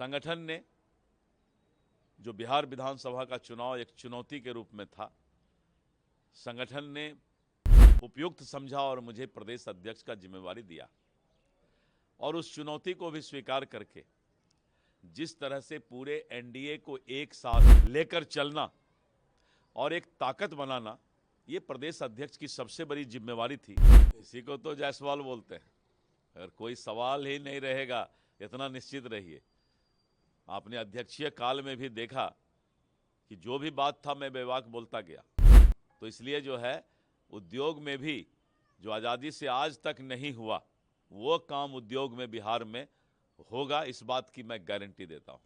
संगठन ने जो बिहार विधानसभा का चुनाव एक चुनौती के रूप में था, संगठन ने उपयुक्त समझा और मुझे प्रदेश अध्यक्ष का जिम्मेवारी दिया और उस चुनौती को भी स्वीकार करके जिस तरह से पूरे एनडीए को एक साथ लेकर चलना और एक ताकत बनाना, ये प्रदेश अध्यक्ष की सबसे बड़ी जिम्मेवारी थी। इसी को तो जायसवाल बोलते हैं। अगर कोई सवाल ही नहीं रहेगा, इतना निश्चित रहिए। आपने अध्यक्षीय काल में भी देखा कि जो भी बात था मैं बेबाक बोलता गया। तो इसलिए जो है, उद्योग में भी जो आज़ादी से आज तक नहीं हुआ, वो काम उद्योग में बिहार में होगा, इस बात की मैं गारंटी देता हूं।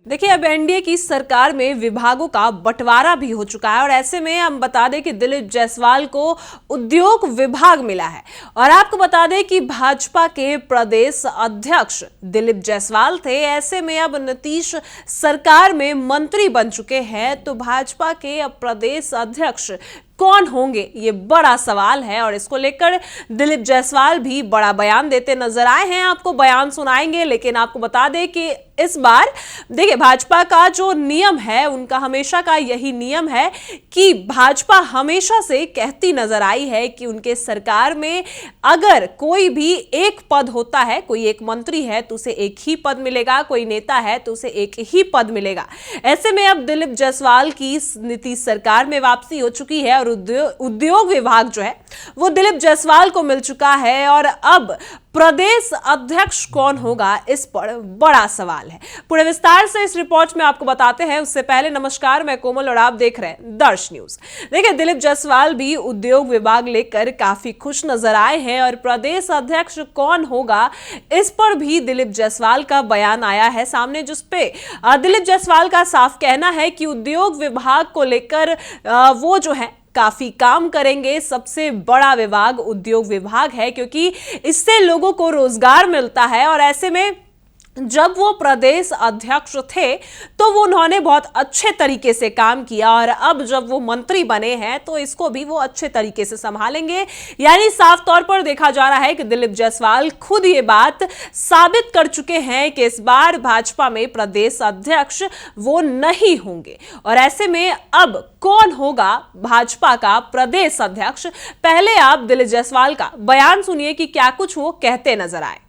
देखिए, अब एनडीए की सरकार में विभागों का बंटवारा भी हो चुका है और ऐसे में हम बता दें कि दिलीप जायसवाल को उद्योग विभाग मिला है। और आपको बता दें कि भाजपा के प्रदेश अध्यक्ष दिलीप जायसवाल थे। ऐसे में अब नीतीश सरकार में मंत्री बन चुके हैं, तो भाजपा के अब प्रदेश अध्यक्ष कौन होंगे, ये बड़ा सवाल है। और इसको लेकर दिलीप जायसवाल भी बड़ा बयान देते नजर आए हैं। आपको बयान सुनाएंगे, लेकिन आपको बता दें कि इस बार देखिए, भाजपा का जो नियम है, उनका हमेशा का यही नियम है कि भाजपा हमेशा से कहती नजर आई है कि उनके सरकार में अगर कोई भी एक पद होता है, कोई एक मंत्री है तो उसे एक ही पद मिलेगा, कोई नेता है तो उसे एक ही पद मिलेगा। ऐसे में अब दिलीप जायसवाल की नीतीश सरकार में वापसी हो चुकी है और उद्योग विभाग जो है वो दिलीप जायसवाल को मिल चुका है। और अब प्रदेश अध्यक्ष कौन होगा, इस पर बड़ा सवाल है। पूरे विस्तार से इस रिपोर्ट में आपको बताते हैं। उससे पहले नमस्कार, मैं कोमल और आप देख रहे हैं दर्श न्यूज। देखिए, दिलीप जायसवाल भी उद्योग विभाग लेकर काफी खुश नजर आए हैं और प्रदेश अध्यक्ष कौन होगा, इस पर भी दिलीप जायसवाल का बयान आया है सामने, जिसपे दिलीप जायसवाल का साफ कहना है कि उद्योग विभाग को लेकर वो जो है काफी काम करेंगे। सबसे बड़ा विभाग उद्योग विभाग है, क्योंकि इससे लोगों को रोजगार मिलता है। और ऐसे में जब वो प्रदेश अध्यक्ष थे तो वो उन्होंने बहुत अच्छे तरीके से काम किया और अब जब वो मंत्री बने हैं तो इसको भी वो अच्छे तरीके से संभालेंगे। यानी साफ तौर पर देखा जा रहा है कि दिलीप जायसवाल खुद ये बात साबित कर चुके हैं कि इस बार भाजपा में प्रदेश अध्यक्ष वो नहीं होंगे। और ऐसे में अब कौन होगा भाजपा का प्रदेश अध्यक्ष, पहले आप दिलीप जायसवाल का बयान सुनिए कि क्या कुछ वो कहते नजर आए।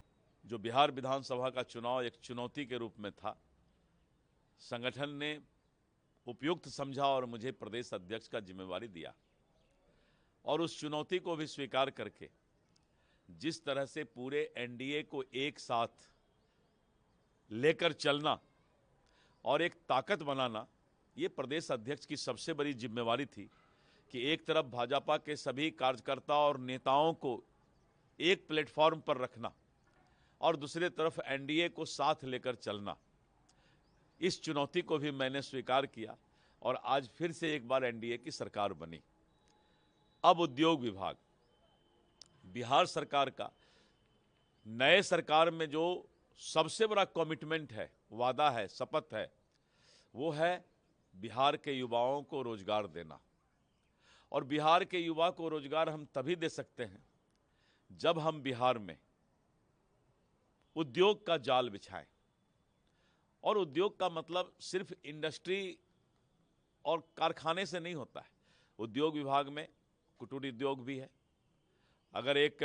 जो बिहार विधानसभा का चुनाव एक चुनौती के रूप में था, संगठन ने उपयुक्त समझा और मुझे प्रदेश अध्यक्ष का जिम्मेवारी दिया और उस चुनौती को भी स्वीकार करके जिस तरह से पूरे एनडीए को एक साथ लेकर चलना और एक ताकत बनाना, ये प्रदेश अध्यक्ष की सबसे बड़ी जिम्मेवारी थी कि एक तरफ भाजपा के सभी कार्यकर्ता और नेताओं को एक प्लेटफॉर्म पर रखना और दूसरी तरफ एनडीए को साथ लेकर चलना। इस चुनौती को भी मैंने स्वीकार किया और आज फिर से एक बार एनडीए की सरकार बनी। अब उद्योग विभाग, बिहार सरकार का नए सरकार में जो सबसे बड़ा कमिटमेंट है, वादा है, शपथ है, वो है बिहार के युवाओं को रोजगार देना। और बिहार के युवा को रोजगार हम तभी दे सकते हैं जब हम बिहार में उद्योग का जाल बिछाएं। और उद्योग का मतलब सिर्फ इंडस्ट्री और कारखाने से नहीं होता है। उद्योग विभाग में कुटीर उद्योग भी है, अगर एक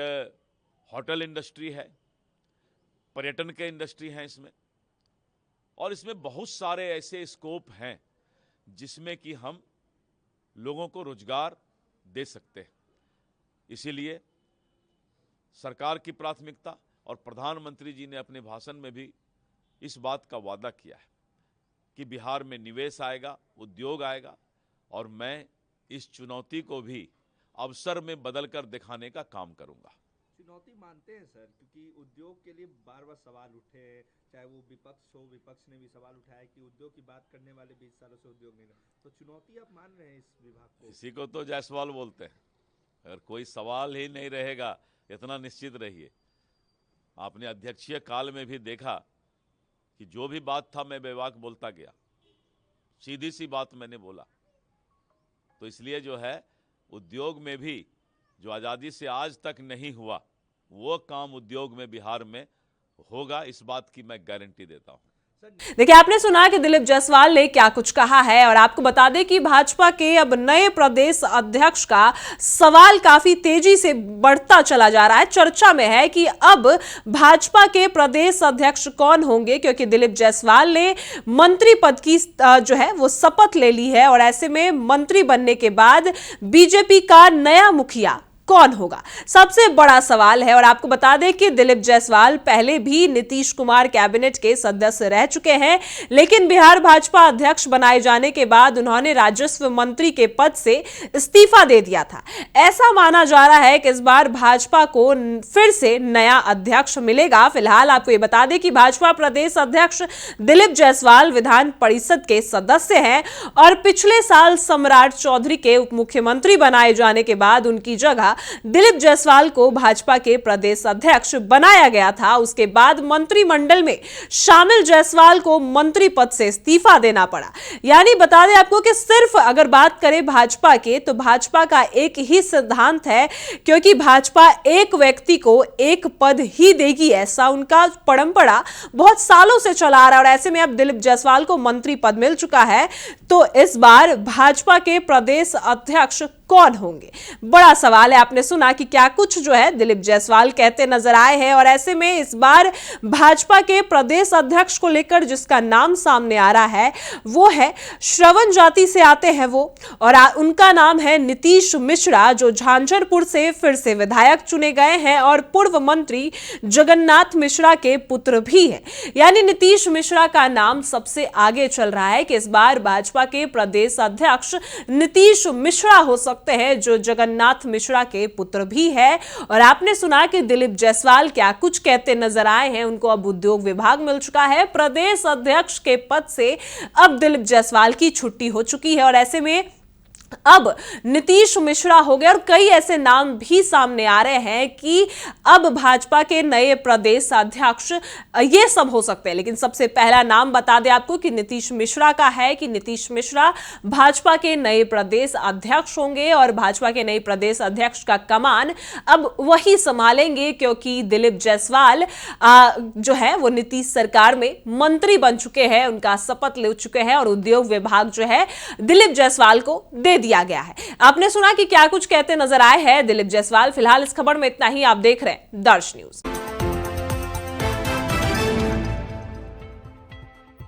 होटल इंडस्ट्री है, पर्यटन के इंडस्ट्री हैं इसमें, और इसमें बहुत सारे ऐसे स्कोप हैं जिसमें कि हम लोगों को रोजगार दे सकते हैं। इसीलिए सरकार की प्राथमिकता और प्रधानमंत्री जी ने अपने भाषण में भी इस बात का वादा किया है कि बिहार में निवेश आएगा, उद्योग आएगा, और मैं इस चुनौती को भी अवसर में बदलकर दिखाने का काम करूंगा। चुनौती मानते हैं सर, क्योंकि उद्योग के लिए बार बार सवाल उठे, चाहे वो विपक्ष हो, विपक्ष ने भी सवाल उठाया कि उद्योग की बात करने वाले 20 सालों से उद्योग नहीं, तो चुनौती आप मान रहे हैं इस विभाग को? इसी को तो जायसवाल बोलते हैं। अगर कोई सवाल ही नहीं रहेगा, इतना निश्चित रहिए। आपने अध्यक्षीय काल में भी देखा कि जो भी बात था मैं बेबाक बोलता गया, सीधी सी बात मैंने बोला। तो इसलिए जो है, उद्योग में भी जो आज़ादी से आज तक नहीं हुआ, वो काम उद्योग में बिहार में होगा, इस बात की मैं गारंटी देता हूं। देखिए, आपने सुना कि दिलीप जायसवाल ने क्या कुछ कहा है और आपको बता दें कि भाजपा के अब नए प्रदेश अध्यक्ष का सवाल काफी तेजी से बढ़ता चला जा रहा है। चर्चा में है कि अब भाजपा के प्रदेश अध्यक्ष कौन होंगे, क्योंकि दिलीप जायसवाल ने मंत्री पद की जो है वो शपथ ले ली है और ऐसे में मंत्री बनने के बाद बीजेपी का नया मुखिया कौन होगा, सबसे बड़ा सवाल है। और आपको बता दें कि दिलीप जायसवाल पहले भी नीतीश कुमार कैबिनेट के सदस्य रह चुके हैं, लेकिन बिहार भाजपा अध्यक्ष बनाए जाने के बाद उन्होंने राजस्व मंत्री के पद से इस्तीफा दे दिया था। ऐसा माना जा रहा है कि इस बार भाजपा को फिर से नया अध्यक्ष मिलेगा। फिलहाल आपको यह बता दें कि भाजपा प्रदेश अध्यक्ष दिलीप जायसवाल विधान परिषद के सदस्य हैं और पिछले साल सम्राट चौधरी के उप मुख्यमंत्री बनाए जाने के बाद उनकी जगह दिलीप जायसवाल को भाजपा के प्रदेश अध्यक्ष बनाया गया था। उसके बाद मंत्रिमंडल में शामिल जायसवाल को मंत्री पद से इस्तीफा देना पड़ा। यानी बता दें आपको कि सिर्फ अगर बात करें भाजपा के, तो भाजपा का एक ही सिद्धांत है, क्योंकि भाजपा एक व्यक्ति को एक पद ही देगी, ऐसा उनका परंपरा बहुत सालों से चला आ रहा है। और ऐसे में अब दिलीप जायसवाल को मंत्री पद मिल चुका है, तो इस बार भाजपा के प्रदेश अध्यक्ष कौन होंगे, बड़ा सवाल है। आपने सुना कि क्या कुछ जो है दिलीप जायसवाल कहते नजर आए हैं और ऐसे में इस बार भाजपा के प्रदेश अध्यक्ष को लेकर जिसका नाम सामने आ रहा है वो है, श्रवण जाति से आते हैं वो, और उनका नाम है नीतीश मिश्रा, जो झांझरपुर से फिर से विधायक चुने गए हैं और पूर्व मंत्री जगन्नाथ मिश्रा के पुत्र भी हैं। यानी नीतीश मिश्रा का नाम सबसे आगे चल रहा है कि इस बार भाजपा के प्रदेश अध्यक्ष नीतीश मिश्रा हो सकते हैं, जो जगन्नाथ मिश्रा के पुत्र भी है। और आपने सुना कि दिलीप जायसवाल क्या कुछ कहते नजर आए हैं। उनको अब उद्योग विभाग मिल चुका है, प्रदेश अध्यक्ष के पद से अब दिलीप जायसवाल की छुट्टी हो चुकी है और ऐसे में अब नीतीश मिश्रा हो गए और कई ऐसे नाम भी सामने आ रहे हैं कि अब भाजपा के नए प्रदेश अध्यक्ष ये सब हो सकते हैं। लेकिन सबसे पहला नाम बता दें आपको कि नीतीश मिश्रा का है कि नीतीश मिश्रा भाजपा के नए प्रदेश अध्यक्ष होंगे और भाजपा के नए प्रदेश अध्यक्ष का कमान अब वही संभालेंगे, क्योंकि दिलीप जायसवाल जो है वो नीतीश सरकार में मंत्री बन चुके हैं, उनका शपथ ले चुके हैं और उद्योग विभाग जो है दिलीप जायसवाल को दे दिया गया है। आपने सुना कि क्या कुछ कहते नजर आए हैं दिलीप जायसवाल। फिलहाल इस खबर में इतना ही। आप देख रहे हैं दर्श न्यूज।